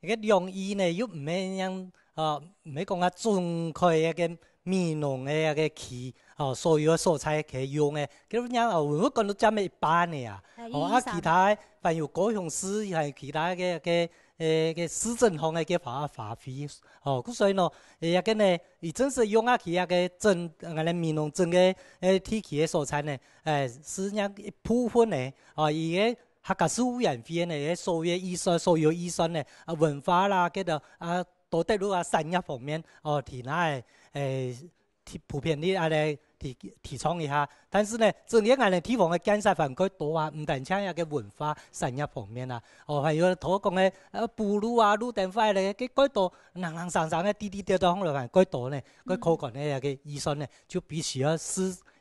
個2億呢，又唔係樣唔係講總開一個民農嘅一個期。所有嘅蔬菜可以用嘅，咁樣我講到咁一般嘅啊，其他凡有高雄市係其他嘅市政方嘅發揮，所以呢，一個呢，伊真是用起一個整民農整個體系嘅蔬菜呢，是樣一部分呢，伊個客家事務委員會呢，所有預算呢，文化啦，多得入產業方面，提那普遍啲提倡一下，但是呢，整年嘅地方嘅建設範圍多啊，唔單止係嘅文化產業方面啊，還有頭講嘅步路啊、路燈塊咧，嘅改多，硬生嘅啲啲地方嚟改多呢，佢可講呢嘅預算呢，就必須要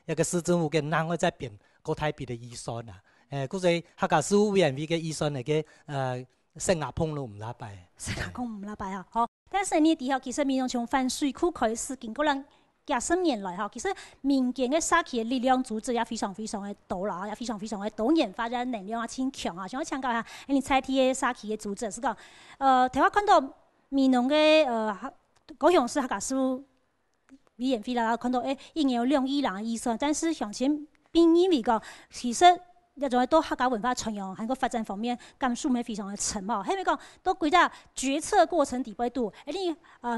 一個市政府嘅硬去再變高台幣嘅預算啊，嗰個客家事務委員會嘅預算嚟嘅升壓碰都唔拉敗，升壓碰唔拉敗啊，好，但是呢啲其實民眾從反水庫開始經過人。幾十年來其實民間嘅社區嘅力量組織也非常非常嘅多啦，也非常非常嘅多元發展能量也挺強啊！想要強調下，你採體嘅社區嘅組織是講，睇我看到民農嘅高雄市客家事務委員會啦，看到一年有2億人嘅預算，但是鄉親並因為講，其實一種到客家文化傳揚喺個發展方面感受係非常嘅沉嘛，係咪講到幾隻決策過程底部度，你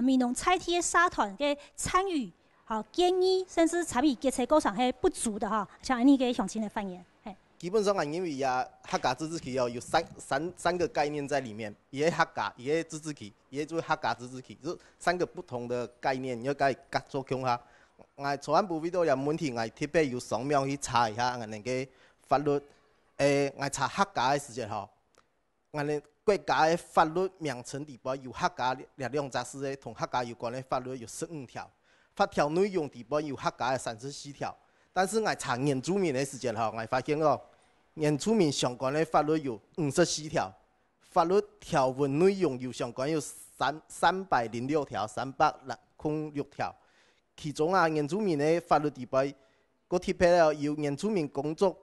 民農採體嘅社團嘅參與。好建議，甚至參與決策過程係不足的哈，像你嘅鄉親的發言。基本上因為客家自治區有三個概念在裡面，也客家，也自治區，也做客家自治區，就3個不同的概念，要該各做強下。我草案部位都有問題，我特別有2秒去查一下我哋嘅法律。我查客家嘅時間吼，我哋國家嘅法律名稱裡邊有客家力量雜誌嘅，同客家有關嘅法律有15條。法條內容底部有客家嘅34條，但是我查原住民嘅時間，我發現原住民相關嘅法律有54條，法律條文內容有相關有306條、306條，其中原住民嘅法律底部，個特別了有原住民工作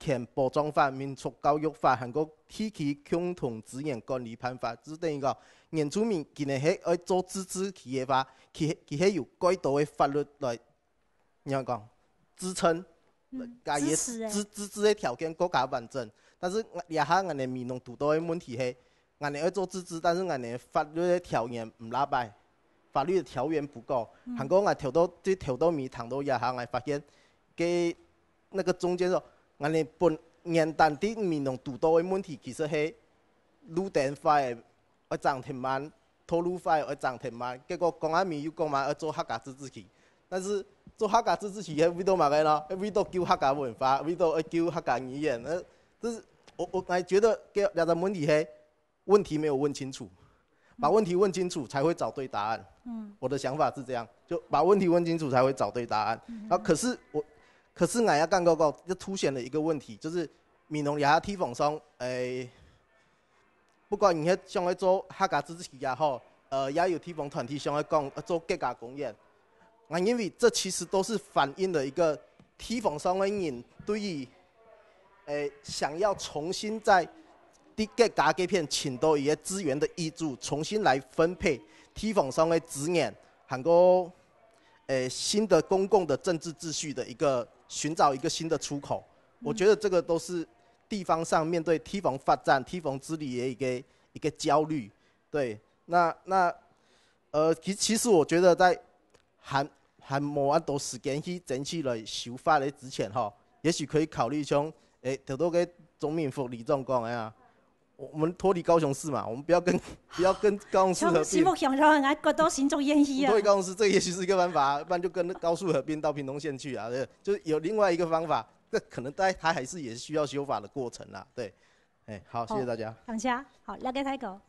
權保障法、民俗教育法，還有地區共同資源管理辦法，就是等於講原住民今日係愛做自治企業化。佢係有幾多嘅法律來，點樣講支撐，加嘢自治嘅條件更加完整。但是也下我哋民農遇到嘅問題係，我哋要做自治，但是我哋法律嘅條件唔拉擺，法律嘅條件不夠。韓國我調到米談到也下，我發現嘅那個中間我哋本簡單啲民農遇到嘅問題，其實係路電費要漲停慢。投入費要漲停嘛，結果講下面又講嘛要做客家自治區，但是做客家自治區喺邊度嘛嘅咯？喺邊度叫客家文化，邊度叫客家語言？就是我覺得嘅兩個問題係問題沒有問清楚，把問題問清楚才會找對答案。我的想法是這樣，就把問題問清楚才會找對答案。可是我要講嗰個就凸顯了一個問題，就是民農也喺地方上不管你想去做客家自治區也好，也有地方團體想去講做客家公園，我認為這其實都是反映了一個地方上的人對於想要重新在啲客家這片請到一些資源的挹注，重新來分配地方上的資源，還有新的公共的政治秩序的一個尋找一個新的出口。我覺得這個都是地方上面對地方發展、地方治理的一個焦慮，對，其實我覺得在還冇咁多時間去爭取來修法的之前，也許可以考慮像頭個總民府李總講的啊，我们脱离高雄市嘛，我们不要跟高雄市合并。希望向上俺各都心中演戏啊。脱离高雄市，这也许是一个办法，不然就跟高速合并到屏东县去啊。对，就是有另外一个方法，这可能它还是也是需要修法的过程啦。对，好，谢谢大家。感谢，好，了解太狗。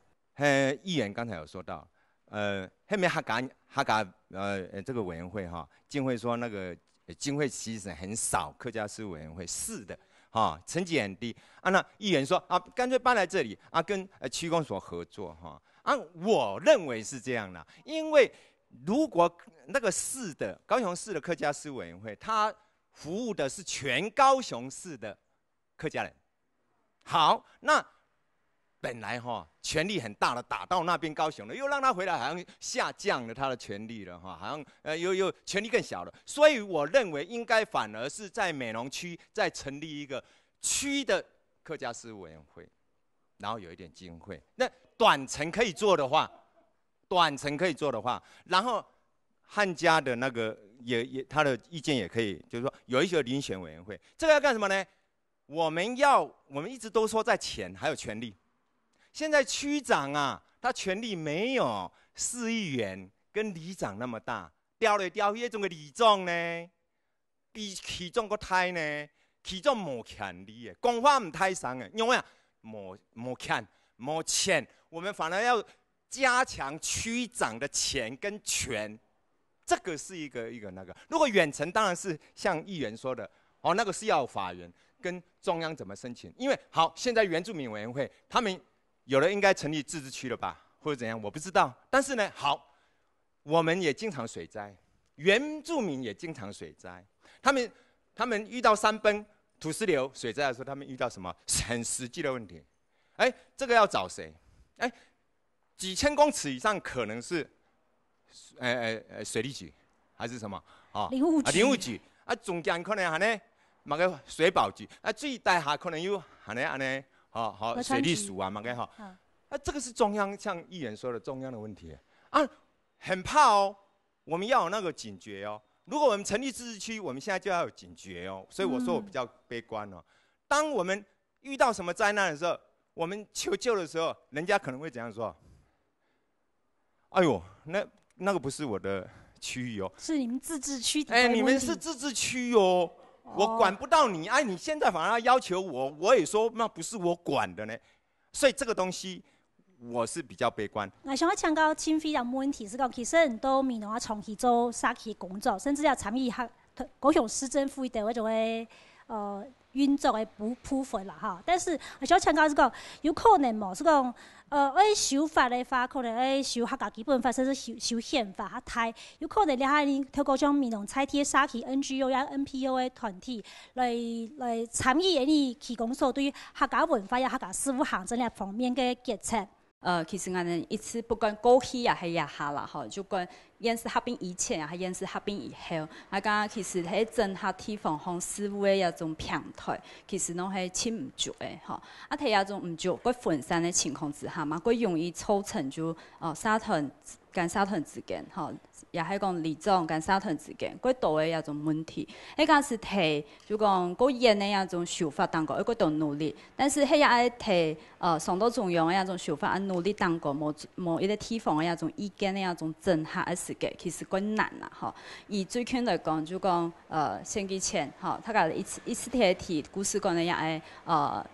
议员刚才有说到，后面哈嘎这个委员会哈，竟会说那个经费其实很少，客家事务委员会是的。成绩很低啊！那议员说啊，干脆搬来这里啊，跟区公所合作哈啊！我认为是这样的，因为如果那个市的高雄市的客家事务委员会，它服务的是全高雄市的客家人，好，那本来权力很大的打到那边高雄了，又让他回来，好像下降了他的权力了好像又权力更小了。所以我认为应该反而是在美浓区再成立一个区的客家事务委员会，然后有一点经费。那短程可以做的话，然后汉家的那个他的意见也可以，就是说有一个遴选委员会，这个要干什么呢？我们一直都说在钱还有权力。现在区长啊，他权力没有市议员跟里长那么大，调来调去，种个里长呢，比区长个大呢，区长没权力的，讲话唔太上的，因为没钱，我们反而要加强区长的钱跟权，这个是一个那个。如果远程当然是像议员说的，那个是要法源跟中央怎么申请，因为好，现在原住民委员会他们。有的应该成立自治区了吧，或者怎样，我不知道。但是呢，好，我们也经常水灾，原住民也经常水灾。他们遇到山崩、土石流、水灾的时候，他们遇到什么很实际的问题？这个要找谁？几千公尺以上可能是水利局还是什么？林务局中间可能还呢，那个水保局最大下可能有还呢。水利署啊，这个是中央，像议员说的中央的问题啊，很怕我们要有那个警觉如果我们成立自治区，我们现在就要有警觉所以我说我比较悲观当我们遇到什么灾难的时候，我们求救的时候，人家可能会怎样说？哎呦，那个不是我的区域是你们自治区。你们是自治区我管不到你，你现在反而要求我也说那不是我管的呢，所以这个东西我是比较悲观。我想要强调，清非常问题是讲，其实很多民众长期做沙期工作，甚至要参与高雄市政府的那种运作的部分啦但是我想要强调是讲，有可能是讲修法的话，可能修客家基本法，甚至修宪法较太，有可能你透过种民众采贴沙期 NGO 呀 NPO 的团体来参与你区公所对于客家文化呀、客家事务行政两方面的决策。其实我们一次不管过去也系也下啦，就管演示合并以前也系演示合并以后，我讲其实喺整合地方方事务的一种平台，其实拢系欠唔足的睇一种唔足，佢分散的情况之下嘛，佢容易造成就沙团跟沙团之间也系讲里长跟沙团之间，佢多的一种问题。迄个是提就讲佢演的一种手法当过，佢都努力，但是迄也爱提上到中央的一种手法，努力当过某一个地方的一种意见的一种整合的时间，其实更难啦以最近来讲，就讲选举前他个一次提故事讲的也爱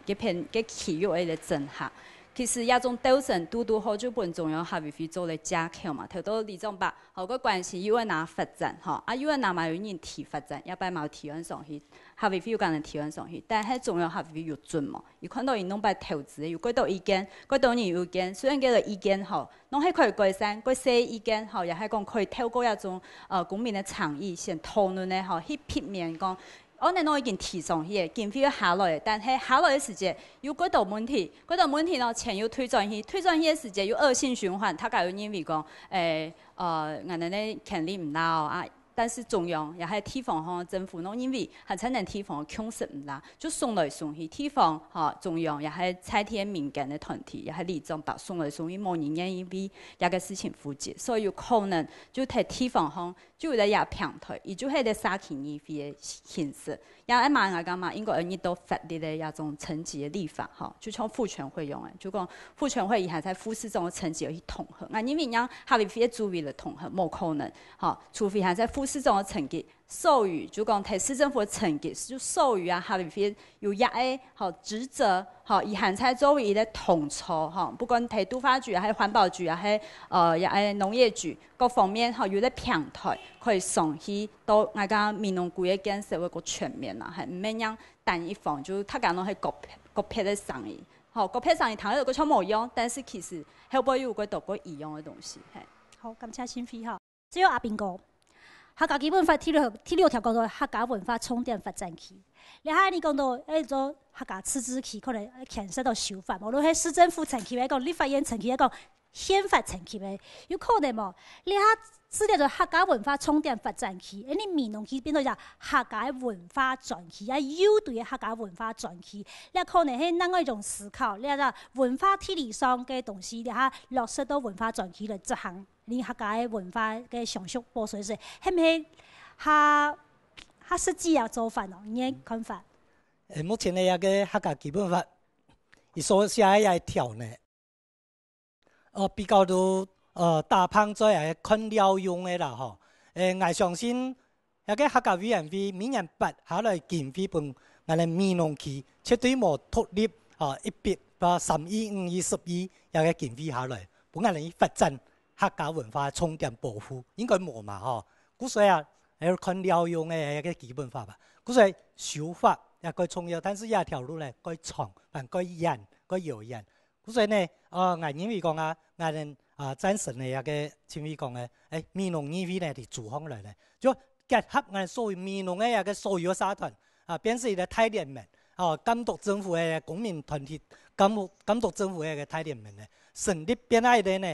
一片嘅企业的一个整合。其實一種鬥爭都好，就本中央下邊去做嚟加強嘛。頭到李總把好個關係要拿發展要拿埋有人提發展，一擺冇提案上去，下邊有個人提案上去，但係中央下邊有準嘛。伊看到伊弄擺投資，有幾多意見，幾多人有意見，雖然叫做意見弄係可以改善，嗰些意見也係講可以透過一種公民的倡議先討論咧去片面講。我哋都已經提上去，經費要下來，但係下來嘅時節有幾道問題呢？錢要推轉去嘅時節有惡性循環，他家有認為講，我哋咧權利唔到但是中央也系地方吼政府喏，因为还才能地方控制唔啦，就送来送去地方吼中央也系采天民间的团体，也系里长把送来送去，冇人愿意为一个事情负责，所以有可能就睇地方吼就会也平台，伊就系咧沙田议会的形式，也一嘛我讲嘛，应该有到法律的一种层级的立法吼，就像妇权会用的，就讲妇权会伊还在副市长的层级去统合，因为让下面非主委来统合，冇可能，吼，除非还在副市长的层级授予，就讲睇市政府的层级，就授予啊下面非有一个吼职责，吼，伊还在作为伊的统筹，吼，不管睇都发局还是环保局还是也系农业局各方面，吼，有咧平台可以送去到我讲民农局的建设会个全面啦，系唔免让单一方就他讲侬系各撇的生意，吼，各撇生意，谈到个超冇用，但是其实后背有个多个异样的东西，系。好，感谢新飞哈。最后阿斌哥，客家基本法第六条讲到客家文化重点发展期。你睇你讲到做客家自治期，可能牵涉到修法，无论喺市政府层级来讲，立法院层级来讲，宪法层级的，有可能无？你睇资料就客家文化重点发展期，你民农期变到就客家文化专区，优对客家文化专区，你可能喺另外一种思考，你睇文化体理上嘅东西，你睇落实到文化专区来执行。你客家的文化嘅常识播水是，係唔係較實際嘅做法咯？你嘅看法？目前嘅一個客家基本法，伊所寫嘅條呢，比較到大胖仔係看了用嘅啦吼。我相信一個客家委員會明年8下來經費本我哋民農區絕對冇脫離100到3億、5億、10億一個經費下來，本我哋發展。客家文化重點保護應該冇嘛吼，故所以啊，要看了用嘅一個基本法吧。故所以修法也該重要，但是一條路咧該長，但該嚴，該有嚴。故所以呢，我認為講啊，我哋贊成嘅一個前面講嘅，民農議會咧係主項嚟咧，就結合我哋所謂民農嘅一個所有社團變成一個大聯盟，監督政府嘅公民團體，監督政府嘅一個大聯盟咧，成立變嚟嘅呢。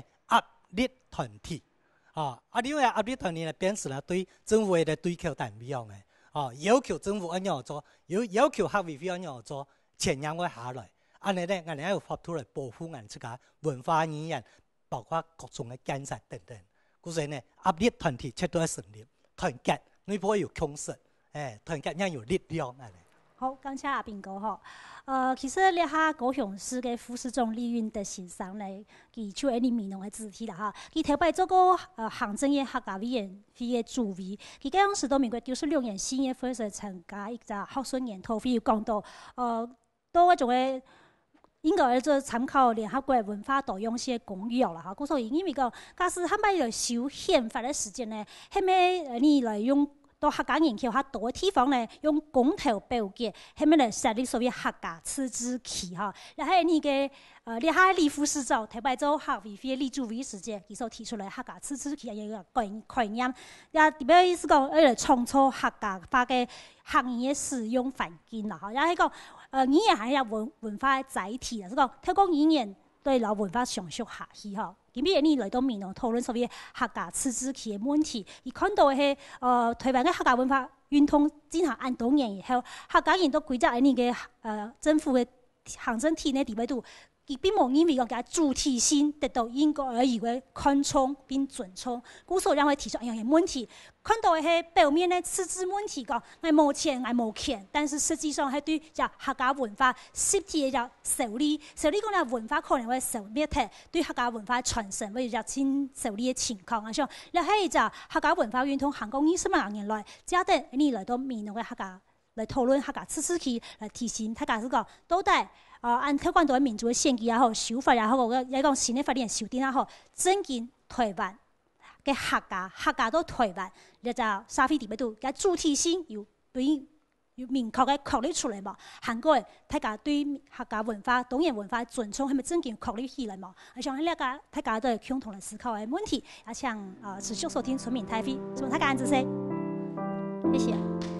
立團體，因為立團體咧，變成了對政府嘅對口單標嘅，要求政府按樣做，要求客委會按樣做，錢樣會下來，安尼咧，我哋要發出來保護我哋自家文化語言，包括各種嘅建設等等。故所以呢，立團體絕對要成立，團結，你不會有強勢，團結要有力量。好，感謝阿斌哥吼。其實你下高雄市嘅副市長李雲德先生咧，佢就係你民農嘅主體啦哈。佢頭擺做過行政院客家委員會嘅主委，佢嗰陣時到民國96年4月份時參加一個學術研討會，講到到一種嘅應該做參考聯合國文化多樣性嘅公約啦哈。所以因為講，假使係咪來修憲法嘅時間咧，係咪你來用？到客家人口較多嘅地方咧，用公投表決，係咪嚟設立所謂客家自治區哈？然後你嘅你喺李副市長，特別做客委會李主委時間，佢所提出來客家自治區嘅一個概念，也特別意思講，嚟創造客家化嘅行業嘅使用環境啦，哈！然後講語言係有文化嘅載體啦，即係講透過語言對老文化上述下去哈。今日你來到民農討論所謂客家自治區嘅問題，而看到係台灣嘅客家文化運動進行按多年以後，客家人都歸在你嘅政府嘅行政體內地位度，佢並冇因為講嘅主體性得到應該而有嘅看重並尊重，故所讓佢提出一樣嘅問題。看到係表面嘅自治問題講，我冇錢，我冇權，但是實際上係對就客家文化實體嘅就受理講咧文化可能會受滅嘅，對客家文化傳承會有真受理嘅情況啊！像你係就客家文化運動行過20萬年來，只係你來到民農嘅客家來討論客家自治區，來提醒大家講到底按透過到民主嘅憲舉也好，修法也好，也講新嘅法律修訂也好，增進台灣嘅客家到台灣，你就社會地位度嘅主體性要對要明確嘅確立出來嘛。韓國嘅大家對客家文化、東洋文化尊重係咪真正確立起來嘛？我想呢個大家都係共同嚟思考嘅問題，也請持續收聽村民大會，希望大家支持，謝謝。